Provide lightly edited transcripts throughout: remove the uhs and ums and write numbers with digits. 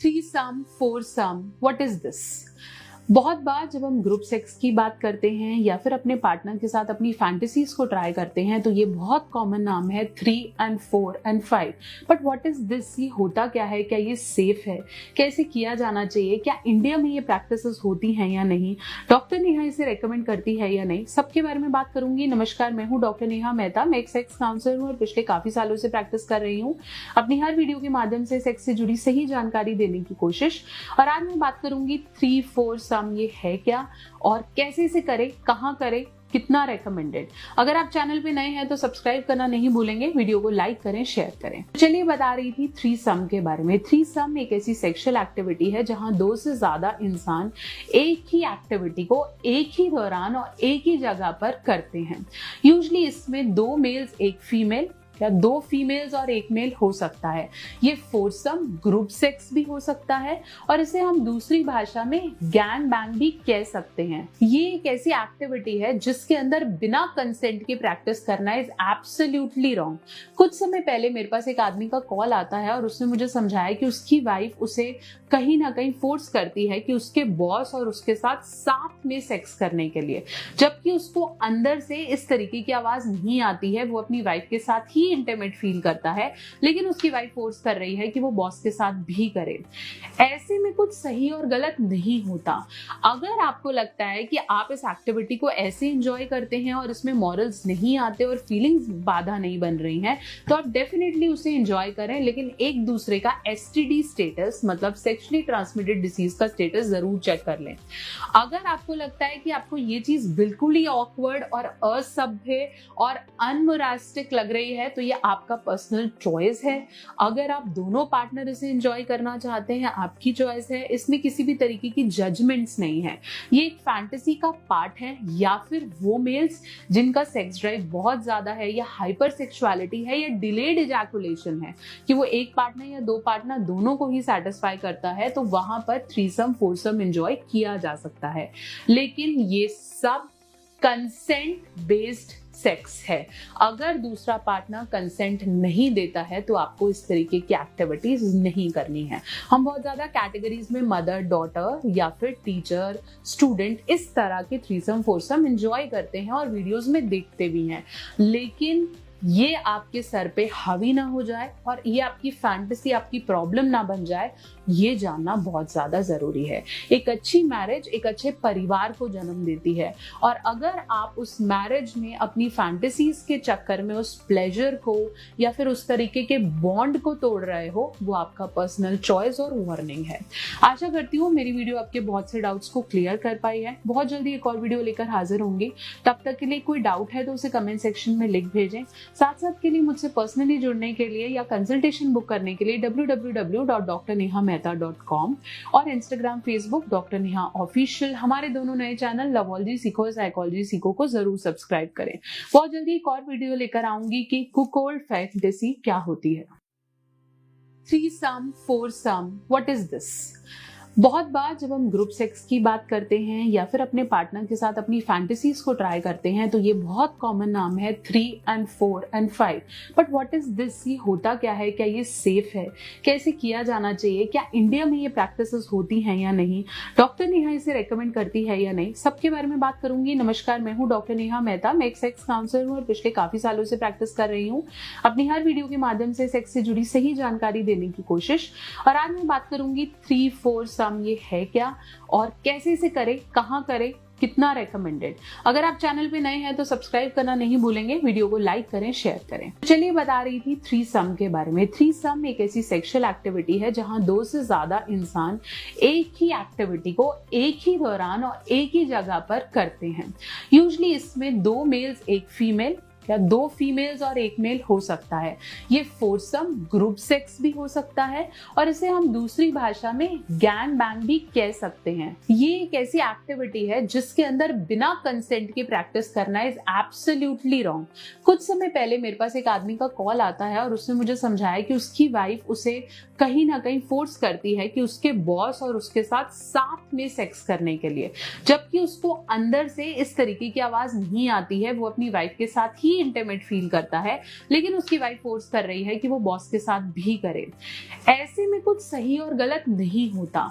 Three sum, four sum, what is this? बहुत बार जब हम ग्रुप सेक्स की बात करते हैं या फिर अपने पार्टनर के साथ अपनी फैंटेसीज को ट्राई करते हैं तो ये बहुत कॉमन नाम है 3 and 4 and 5। But what is this? ये होता क्या है? क्या ये सेफ है? कैसे किया जाना चाहिए? क्या इंडिया में ये प्रैक्टिसेस होती हैं या नहीं? डॉक्टर नेहा इसे रेकमेंड करती है या नहीं? सबके बारे में बात करूंगी। नमस्कार, मैं हूँ डॉक्टर नेहा मेहता। मैं एक सेक्स काउंसलर हूँ और पिछले काफी सालों से प्रैक्टिस कर रही हूँ। अपनी हर वीडियो के माध्यम से सेक्स से जुड़ी सही जानकारी देने की कोशिश। और आज मैं बात करूंगी 3, 4 सम ये है क्या और कैसे इसे करें, कहां करें, कितना रेकमेंडेड। अगर आप चैनल पे नए हैं तो सब्सक्राइब करना नहीं भूलेंगे, वीडियो को लाइक करें, शेयर करें। चलिए बता रही थी 3 सम के बारे में। 3 सम एक ऐसी सेक्सुअल एक्टिविटी है जहां 2 से ज्यादा इंसान एक ही एक्टिविटी को एक ही दौरान और एक ही जगह पर करते हैं। यूजुअली इसमें 2 मेल्स, 1 फीमेल या 2 फीमेल्स और 1 मेल हो सकता है। ये फोरसम ग्रुप सेक्स भी हो सकता है और इसे हम दूसरी भाषा में गैंग बैंग भी कह सकते हैं। ये एक ऐसी एक्टिविटी है जिसके अंदर बिना कंसेंट के प्रैक्टिस करना इज एब्सोल्युटली रॉन्ग। कुछ समय पहले मेरे पास एक आदमी का कॉल आता है और उसने मुझे समझाया कि उसकी वाइफ उसे कहीं ना कहीं फोर्स करती है कि उसके बॉस और उसके साथ में सेक्स करने के लिए, जबकि उसको अंदर से इस तरीके की आवाज नहीं आती है। वो अपनी वाइफ के साथ ही इंटीमेट फील करता है, लेकिन उसकी वाइफ फोर्स कर रही है कि वो बॉस के साथ भी करे। ऐसे में कुछ सही और गलत नहीं होता। अगर आपको लगता है कि आप इस एक्टिविटी को ऐसे एंजॉय करते हैं और इसमें मॉरल्स नहीं आते और फीलिंग्स बाधा नहीं बन रही हैं, तो आप डेफिनेटली उसे एंजॉय करें, लेकिन एक दूसरे का एसटीडी स्टेटस मतलब सेक्सुअली ट्रांसमिटेड डिसीज का स्टेटस जरूर चेक कर लें। अगर आपको लगता है कि आपको ये चीज बिल्कुल ही ऑकवर्ड और असभ्य और अनमोरास्टिक लग रही है तो ये आपका पर्सनल चॉइस है। अगर आप दोनों पार्टनर इसे एंजॉय करना चाहते हैं, आपकी चॉइस है। इसमें किसी भी तरीके की जजमेंट्स नहीं है। ये एक फैंटेसी का पार्ट है, या फिर वो मेल्स जिनका सेक्स ड्राइव बहुत ज्यादा है या हाइपर सेक्सुअलिटी है या डिलेड इजैकुलेशन है कि वो एक पार्टनर या 2 पार्टनर दोनों को ही सेटिस्फाई करता है, तो वहां पर 3 सम 4 सम एंजॉय किया जा सकता है। लेकिन ये सब कंसेंट बेस्ड सेक्स है। अगर दूसरा पार्टनर कंसेंट नहीं देता है तो आपको इस तरीके की एक्टिविटीज नहीं करनी है। हम बहुत ज्यादा कैटेगरीज में मदर डॉटर या फिर टीचर स्टूडेंट इस तरह के 3 सम 4 सम एंजॉय करते हैं और वीडियोस में देखते भी हैं, लेकिन ये आपके सर पे हावी ना हो जाए और ये आपकी फैंटेसी, आपकी प्रॉब्लम ना बन जाए, ये जानना बहुत ज्यादा जरूरी है। एक अच्छी मैरिज एक अच्छे परिवार को जन्म देती है, और अगर आप उस मैरिज में अपनी फैंटेसीज के चक्कर में उस प्लेजर को या फिर उस तरीके के बॉन्ड को तोड़ रहे हो, वो आपका पर्सनल चॉइस और वार्निंग है। आशा करती हूँ मेरी वीडियो आपके बहुत से डाउट्स को क्लियर कर पाई है। बहुत जल्दी एक और वीडियो लेकर हाजिर होंगी। तब तक के लिए कोई डाउट है तो उसे कमेंट सेक्शन में लिख भेजें। साथ के लिए मुझसे पर्सनली जुड़ने के लिए या कंसल्टेशन बुक करने के लिए www.drnehamehta.com और Instagram, Facebook doctor Neha official. हमारे दोनों नए चैनल लवोलॉजी सीखो, साइकोलॉजी सीखो को जरूर सब्सक्राइब करें। बहुत जल्दी एक और वीडियो लेकर आऊंगी कि कुकोल्ड फैंटेसी क्या होती है। 3 सम 4 सम, व्हाट इज दिस? बहुत बार जब हम ग्रुप सेक्स की बात करते हैं या फिर अपने पार्टनर के साथ अपनी फैंटेसीज को ट्राई करते हैं तो ये बहुत कॉमन नाम है 3 and 4 and 5। But what is this? ये होता क्या है? क्या ये सेफ है? कैसे किया जाना चाहिए? क्या इंडिया में ये प्रैक्टिसेस होती हैं या नहीं? डॉक्टर नेहा इसे रेकमेंड करती है या नहीं? सबके बारे में बात करूंगी। नमस्कार, मैं हूँ डॉक्टर नेहा मेहता। मैं एक सेक्स काउंसलर हूँ और पिछले काफी सालों से प्रैक्टिस कर रही हूँ। अपनी हर वीडियो के माध्यम से सेक्स से जुड़ी सही जानकारी देने की कोशिश। और आज मैं बात करूंगी 3, 4 सम ये है क्या और कैसे इसे करें, कहां करें, कितना रेकमेंडेड। अगर आप चैनल पे नए हैं तो सब्सक्राइब करना नहीं भूलेंगे, वीडियो को लाइक करें, शेयर करें। चलिए बता रही थी 3 सम के बारे में। 3 सम एक ऐसी सेक्सुअल एक्टिविटी है जहां 2 से ज्यादा इंसान एक ही एक्टिविटी को एक ही दौरान और एक ही जगह पर करते हैं। यूजुअली इसमें 2 मेल्स, 1 फीमेल या 2 फीमेल्स और 1 मेल हो सकता है। ये फोरसम ग्रुप सेक्स भी हो सकता है और इसे हम दूसरी भाषा में गैंग बैंग भी कह सकते हैं। ये एक ऐसी एक्टिविटी है जिसके अंदर बिना कंसेंट के प्रैक्टिस करना इज एब्सोल्युटली रॉन्ग। कुछ समय पहले मेरे पास एक आदमी का कॉल आता है और उसने मुझे समझाया कि उसकी वाइफ उसे कहीं ना कहीं फोर्स करती है कि उसके बॉस और उसके साथ में सेक्स करने के लिए, जबकि उसको अंदर से इस तरीके की आवाज नहीं आती है। वो अपनी वाइफ के साथ ही इंटीमेट फील करता है, लेकिन उसकी वाइफ फोर्स कर रही है कि वो बॉस के साथ भी करे। ऐसे में कुछ सही और गलत नहीं होता।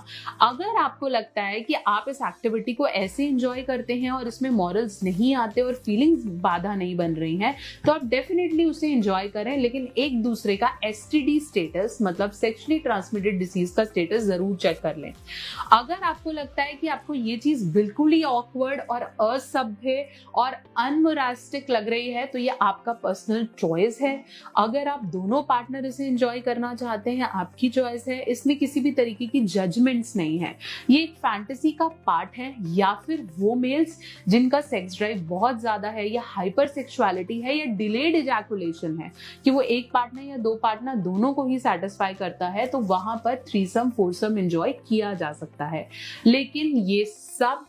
अगर आपको लगता है कि आप इस एक्टिविटी को ऐसे एंजॉय करते हैं और इसमें मॉरल्स नहीं आते और फीलिंग्स बाधा नहीं बन रही हैं, तो आप डेफिनेटली उसे एंजॉय करें, लेकिन एक दूसरे का एसटीडी स्टेटस मतलब सेक्सुअली ट्रांसमिटेड डिसीज का स्टेटस जरूर चेक कर लें। अगर आपको लगता है कि आपको ये चीज बिल्कुल ही ऑकवर्ड और असभ्य और अनमोरास्टिक लग रही है, तो ये आपका पर्सनल चॉइस है। अगर आप दोनों पार्टनर इसे एंजॉय करना चाहते हैं, आपकी चॉइस है। इसमें किसी भी तरीके की जजमेंट्स नहीं है। ये एक फैंटेसी का पार्ट है, या फिर वो मेल्स जिनका सेक्स ड्राइव बहुत ज्यादा है, या हाइपर सेक्सुअलिटी है, या डिलेड इजैकुलेशन है कि वो एक पार्टनर या दो पार्टनर दोनों को ही सेटिस्फाई करता है, तो वहां पर थ्रीसम फोरसम एंजॉय किया जा सकता है। लेकिन ये सब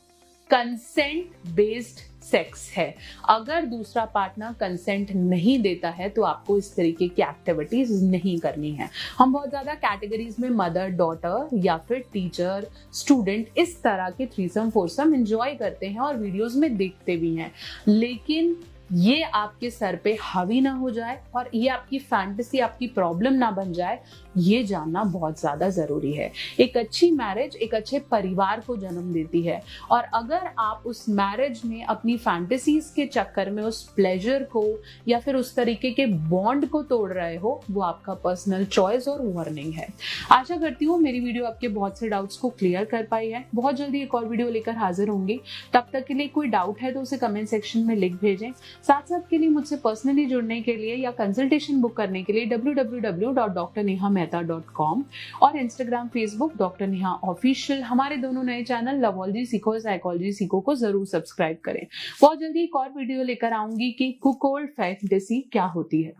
कंसेंट बेस्ड सेक्स है। अगर दूसरा पार्टनर कंसेंट नहीं देता है तो आपको इस तरीके की एक्टिविटीज नहीं करनी है। हम बहुत ज्यादा कैटेगरीज में मदर डॉटर या फिर टीचर स्टूडेंट इस तरह के थ्रीसम फोरसम एंजॉय करते हैं और वीडियोस में देखते भी हैं, लेकिन ये आपके सर पे हावी ना हो जाए और ये आपकी फैंटेसी आपकी प्रॉब्लम ना बन जाए, ये जानना बहुत ज्यादा जरूरी है। एक अच्छी मैरिज एक अच्छे परिवार को जन्म देती है, और अगर आप उस मैरिज में अपनी फैंटेसीज के चक्कर में उस प्लेजर को या फिर उस तरीके के बॉन्ड को तोड़ रहे हो, वो आपका पर्सनल चॉइस और वार्निंग है। आशा करती हूँ मेरी वीडियो आपके बहुत से डाउट्स को क्लियर कर पाई है। बहुत जल्दी एक और वीडियो लेकर हाजिर होंगे। तब तक के लिए कोई डाउट है तो उसे कमेंट सेक्शन में लिख भेजें। साथ साथ के लिए मुझसे पर्सनली जुड़ने के लिए या कंसल्टेशन बुक करने के लिए www.drnehamehta.com और Instagram Facebook doctor Neha official, हमारे दोनों नए चैनल लवोलॉजी सीखो साइकोलॉजी सीखो को जरूर सब्सक्राइब करें। बहुत जल्दी एक और वीडियो लेकर आऊंगी कि कुकोल्ड फैंटेसी क्या होती है।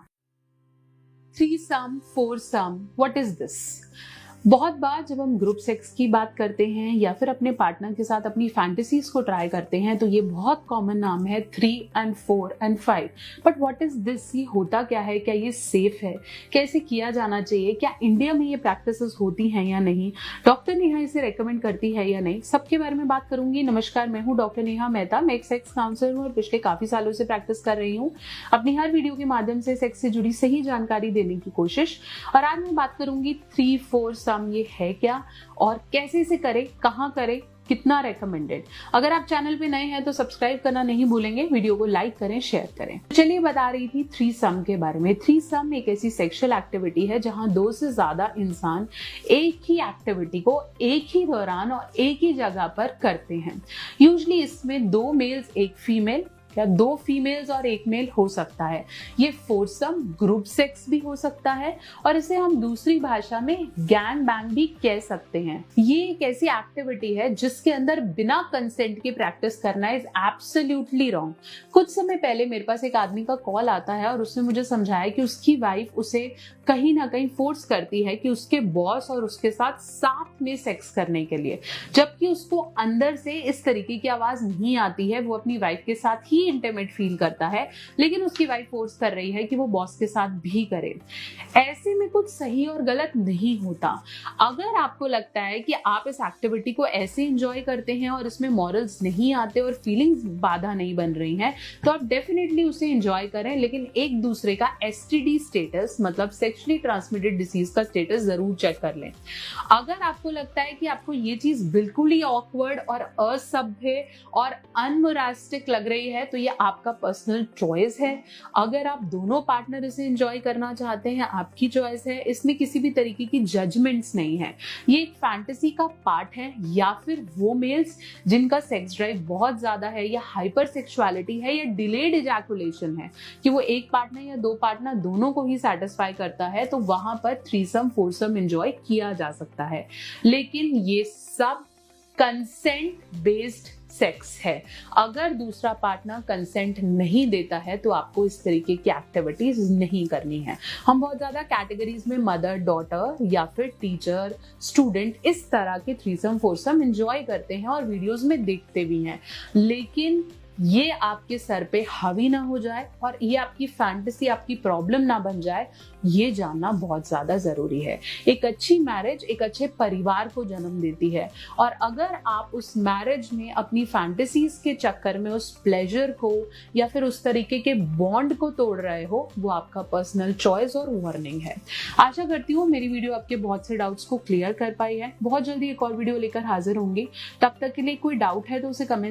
Threesome foursome, what is this? बहुत बार जब हम ग्रुप सेक्स की बात करते हैं या फिर अपने पार्टनर के साथ अपनी फैंटेसीज को ट्राई करते हैं, तो ये बहुत कॉमन नाम है 3 and 4 and 5। But what is this? ये होता क्या है? क्या ये सेफ है? कैसे किया जाना चाहिए? क्या इंडिया में ये प्रैक्टिसेस होती हैं या नहीं? डॉक्टर नेहा इसे रेकमेंड करती है या नहीं? सबके बारे में बात करूंगी। नमस्कार, मैं हूँ डॉक्टर नेहा मेहता। मैं एक सेक्स काउंसलर हूँ और पिछले काफी सालों से प्रैक्टिस कर रही हूँ। अपनी हर वीडियो के माध्यम से सेक्स से जुड़ी सही जानकारी देने की कोशिश। और आज मैं बात करूंगी 3-4 ये है क्या और कैसे इसे करें, कहां करें, कितना रेकमेंडेड। अगर आप चैनल पे नए हैं तो सब्सक्राइब करना नहीं भूलेंगे, वीडियो को लाइक करें, शेयर करें। चलिए बता रही थी थ्रीसम के बारे में। थ्रीसम एक ऐसी सेक्सुअल एक्टिविटी है जहां 2 से ज्यादा इंसान एक ही एक्टिविटी को एक ही दौरान और एक ही जगह पर करते हैं। यूजुअली इसमें 2 मेल्स 1 फीमेल या 2 फीमेल्स और 1 मेल हो सकता है। ये फोरसम ग्रुप सेक्स भी हो सकता है और इसे हम दूसरी भाषा में गैंग बैंग भी कह सकते हैं। ये एक ऐसी एक्टिविटी है जिसके अंदर बिना कंसेंट के प्रैक्टिस करना इज एब्सोल्युटली रॉन्ग। कुछ समय पहले मेरे पास एक आदमी का कॉल आता है और उसने मुझे समझाया कि उसकी वाइफ उसे कहीं ना कहीं फोर्स करती है कि उसके बॉस और उसके साथ में सेक्स करने के लिए, जबकि उसको अंदर से इस तरीके की आवाज नहीं आती है। वो अपनी वाइफ के साथ ही इंटीमेट फील करता है, लेकिन उसकी वाइफ फोर्स कर रही है कि वो बॉस के साथ भी करे। ऐसे में कुछ सही और गलत नहीं होता। अगर आपको लगता है कि आप इस एक्टिविटी को ऐसे एंजॉय करते हैं और इसमें मॉरल्स नहीं आते और फीलिंग्स बाधा नहीं बन रही हैं, तो आप डेफिनेटली उसे एंजॉय करें, लेकिन एक दूसरे का एसटीडी स्टेटस मतलब सेक्सुअली ट्रांसमिटेड डिसीज का स्टेटस जरूर चेक कर लें। अगर आपको लगता है कि आपको ये चीज बिल्कुल ही ऑकवर्ड और असभ्य और अनमोरास्टिक लग रही है, तो ये आपका पर्सनल चॉइस है। अगर आप दोनों पार्टनर इसे एंजॉय करना चाहते हैं, आपकी चॉइस है। इसमें किसी भी तरीके की जजमेंट्स नहीं है। ये एक फैंटेसी का पार्ट है, या फिर वो मेल्स जिनका सेक्स ड्राइव बहुत ज्यादा है, या हाइपर सेक्सुअलिटी है, या डिलेड इजैकुलेशन है कि वो एक पार्टनर या दो पार्टनर दोनों को ही सेटिस्फाई करता है, तो वहां पर थ्रीसम फोरसम एंजॉय किया जा सकता है। लेकिन ये सब कंसेंट बेस्ड सेक्स है। अगर दूसरा पार्टनर कंसेंट नहीं देता है तो आपको इस तरीके की एक्टिविटीज नहीं करनी है। हम बहुत ज्यादा कैटेगरीज में मदर डॉटर या फिर टीचर स्टूडेंट इस तरह के थ्रीसम फोरसम एंजॉय करते हैं और वीडियोस में देखते भी हैं, लेकिन ये आपके सर पे हावी ना हो जाए और ये आपकी फैंटेसी, आपकी प्रॉब्लम ना बन जाए, ये जानना बहुत ज्यादा जरूरी है। एक अच्छी मैरिज एक अच्छे परिवार को जन्म देती है, और अगर आप उस मैरिज में अपनी फैंटेसीज के चक्कर में उस प्लेजर को या फिर उस तरीके के बॉन्ड को तोड़ रहे हो, वो आपका पर्सनल चॉइस और वार्निंग है। आशा करती हूँ मेरी वीडियो आपके बहुत से डाउट्स को क्लियर कर पाई है। बहुत जल्दी एक और वीडियो लेकर हाजिर होंगी। तब तक के लिए कोई डाउट है तो उसे कमेंट